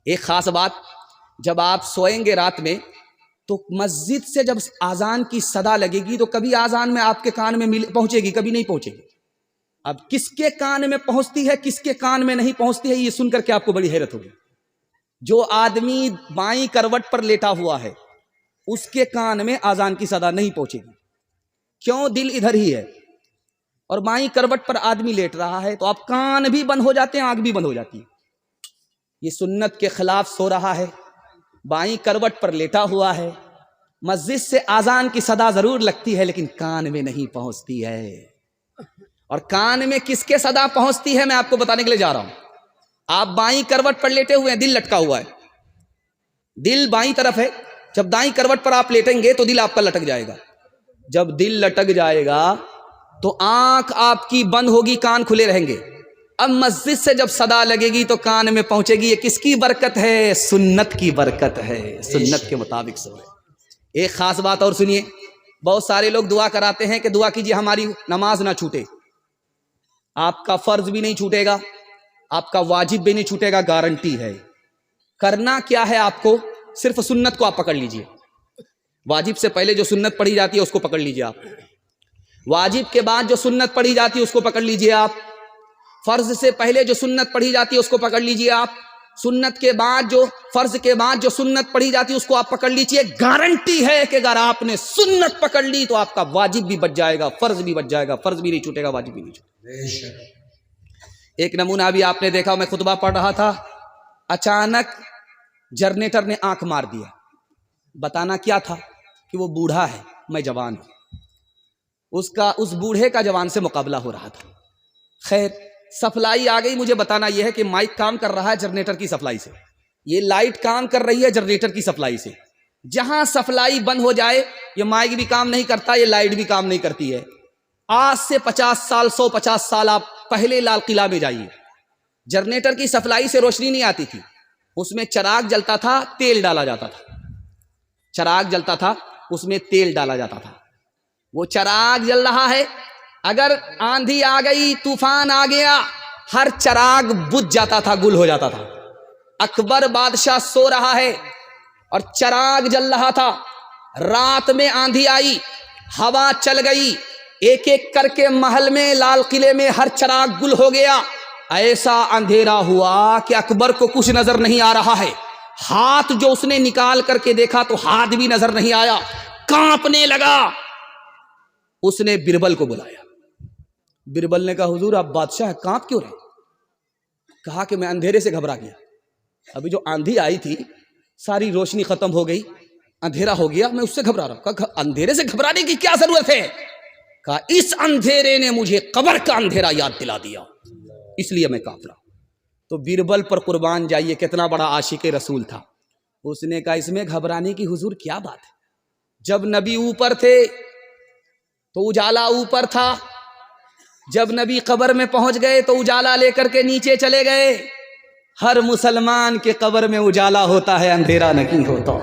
ایک خاص بات، جب آپ سوئیں گے رات میں تو مسجد سے جب اذان کی صدا لگے گی تو کبھی اذان میں آپ کے کان میں پہنچے گی، کبھی نہیں پہنچے گی۔ اب کس کے کان میں پہنچتی ہے، کس کے کان میں نہیں پہنچتی ہے، یہ سن کر کے آپ کو بڑی حیرت ہوگی۔ جو آدمی بائیں کروٹ پر لیٹا ہوا ہے اس کے کان میں اذان کی صدا نہیں پہنچے گی، کیوں؟ دل ادھر ہی ہے، اور بائیں کروٹ پر آدمی لیٹ رہا ہے تو اب کان بھی بند ہو جاتے ہیں، آنکھ بھی بند ہو جاتی ہے۔ یہ سنت کے خلاف سو رہا ہے، بائیں کروٹ پر لیٹا ہوا ہے، مسجد سے اذان کی صدا ضرور لگتی ہے لیکن کان میں نہیں پہنچتی ہے۔ اور کان میں کس کے صدا پہنچتی ہے میں آپ کو بتانے کے لیے جا رہا ہوں۔ آپ بائیں کروٹ پر لیٹے ہوئے ہیں، دل لٹکا ہوا ہے، دل بائیں طرف ہے، جب دائیں کروٹ پر آپ لیٹیں گے تو دل آپ کا لٹک جائے گا، جب دل لٹک جائے گا تو آنکھ آپ کی بند ہوگی، کان کھلے رہیں گے۔ اب مسجد سے جب صدا لگے گی تو کان میں پہنچے گی، یہ کس کی برکت ہے؟ سنت کی برکت ہے، سنت کے مطابق سو رہے۔ ایک خاص بات اور سنیے، بہت سارے لوگ دعا کراتے ہیں کہ دعا کیجیے ہماری نماز نہ چھوٹے۔ آپ کا فرض بھی نہیں چھوٹے گا، آپ کا واجب بھی نہیں چھوٹے گا، گارنٹی ہے۔ کرنا کیا ہے آپ کو؟ صرف سنت کو آپ پکڑ لیجئے، واجب سے پہلے جو سنت پڑھی جاتی ہے اس کو پکڑ لیجئے آپ، واجب کے بعد جو سنت پڑھی جاتی ہے اس کو پکڑ لیجئے آپ، فرض سے پہلے جو سنت پڑھی جاتی ہے اس کو پکڑ لیجئے آپ، سنت کے بعد جو فرض کے بعد جو سنت پڑھی جاتی ہے اس کو آپ پکڑ لیجئے۔ گارنٹی ہے کہ اگر آپ نے سنت پکڑ لی تو آپ کا واجب بھی بچ جائے گا، فرض بھی بچ جائے گا، فرض بھی نہیں چھوٹے گا، واجب بھی نہیں چھوٹے گا۔ ایک نمونہ بھی آپ نے دیکھا، میں خطبہ پڑھ رہا تھا، اچانک جنریٹر نے آنکھ مار دیا۔ بتانا کیا تھا کہ وہ بوڑھا ہے، میں جوان ہوں، اس بوڑھے کا جوان سے مقابلہ ہو رہا تھا۔ خیر سپلائی آ گئی، مجھے بتانا یہ ہے کہ مائک کام کر رہا ہے جنریٹر کی سپلائی سے، یہ لائٹ کام کر رہی ہے جنریٹر کی سپلائی سے۔ جہاں سپلائی بند ہو جائے یہ مائک بھی کام نہیں کرتا، یہ لائٹ بھی کام نہیں کرتی ہے۔ آج سے 50 سال 150 سال آپ پہلے لال قلعہ میں جائیے، جنریٹر کی سپلائی سے روشنی نہیں آتی تھی، اس میں چراغ جلتا تھا، تیل ڈالا جاتا تھا، چراغ جلتا تھا اس میں تیل ڈالا جاتا تھا۔ وہ چراغ جل رہا ہے، اگر آندھی آ گئی، طوفان آ گیا، ہر چراغ بجھ جاتا تھا، گل ہو جاتا تھا۔ اکبر بادشاہ سو رہا ہے اور چراغ جل رہا تھا، رات میں آندھی آئی، ہوا چل گئی، ایک ایک کر کے محل میں، لال قلعے میں ہر چراغ گل ہو گیا۔ ایسا اندھیرا ہوا کہ اکبر کو کچھ نظر نہیں آ رہا ہے، ہاتھ جو اس نے نکال کر کے دیکھا تو ہاتھ بھی نظر نہیں آیا، کانپنے لگا۔ اس نے بربل کو بلایا، بربل نے کہا حضور آپ بادشاہ کانپ کیوں رہے؟ کہا کہ میں اندھیرے سے گھبرا گیا، ابھی جو آندھی آئی تھی ساری روشنی ختم ہو گئی، اندھیرا ہو گیا، میں اس سے گھبرا رہا ہوں۔ کہا اندھیرے سے گھبرانے کی کیا ضرورت ہے؟ کہا اس اندھیرے نے مجھے قبر کا اندھیرا یاد دلا دیا، اس لیے میں کانپ رہا ہوں۔ تو بربل پر قربان جائیے، کتنا بڑا عاشق رسول تھا۔ اس نے کہا اس میں گھبرانے کی حضور کیا بات ہے؟ جب نبی اوپر تھے تو اجالا اوپر تھا، جب نبی قبر میں پہنچ گئے تو اجالا لے کر کے نیچے چلے گئے۔ ہر مسلمان کے قبر میں اجالا ہوتا ہے، اندھیرا نہیں ہوتا۔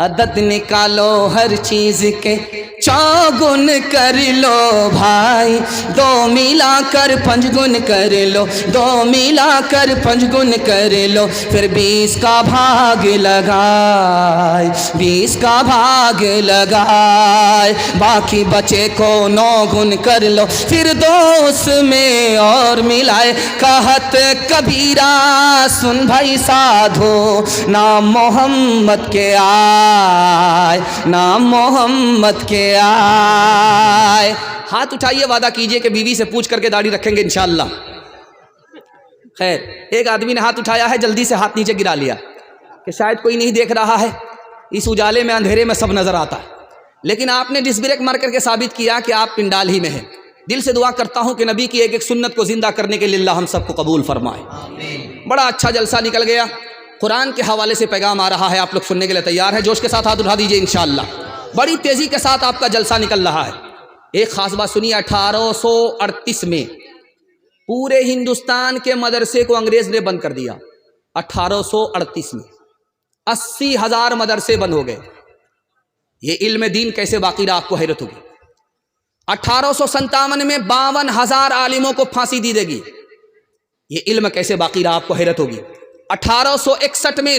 عدد نکالو ہر چیز کے چوگن کر لو بھائی، دو ملا کر پنج گن کر لو، دو ملا کر پنج گن کر لو، پھر 20 کا بھاگ لگائے، 20 کا بھاگ لگائے، باقی بچے کو 9 گن کر لو، پھر 2 اس میں اور ملائے۔ کہت کبیرہ سن بھائی سادھو، نام محمد کے آئے، نام محمد کے آئے۔ ہاتھ اٹھائیے، وعدہ کیجئے کہ بیوی سے پوچھ کر کے داڑھی رکھیں گے انشاءاللہ۔ خیر ایک آدمی نے ہاتھ اٹھایا ہے، جلدی سے ہاتھ نیچے گرا لیا کہ شاید کوئی نہیں دیکھ رہا ہے، اس اجالے میں اندھیرے میں سب نظر آتا ہے، لیکن آپ نے ڈس بریک مار کر کے ثابت کیا کہ آپ پنڈال ہی میں ہیں۔ دل سے دعا کرتا ہوں کہ نبی کی ایک ایک سنت کو زندہ کرنے کے لیے اللہ ہم سب کو قبول فرمائے۔ بڑا اچھا جلسہ نکل گیا، قرآن کے حوالے سے پیغام آ رہا ہے، آپ لوگ سننے کے لیے تیار ہیں؟ جوش کے ساتھ ہاتھ اٹھا دیجئے انشاءاللہ، بڑی تیزی کے ساتھ آپ کا جلسہ نکل رہا ہے۔ ایک خاص بات سنیے، 1838 میں پورے ہندوستان کے مدرسے کو انگریز نے بند کر دیا۔ 1838 میں 80,000 مدرسے بند ہو گئے۔ یہ علم دین کیسے باقی رہا، آپ کو حیرت ہوگی۔ 1857 میں 52,000 عالموں کو پھانسی دی گئی، یہ علم کیسے باقی رہا، آپ کو حیرت ہوگی۔ 1861 میں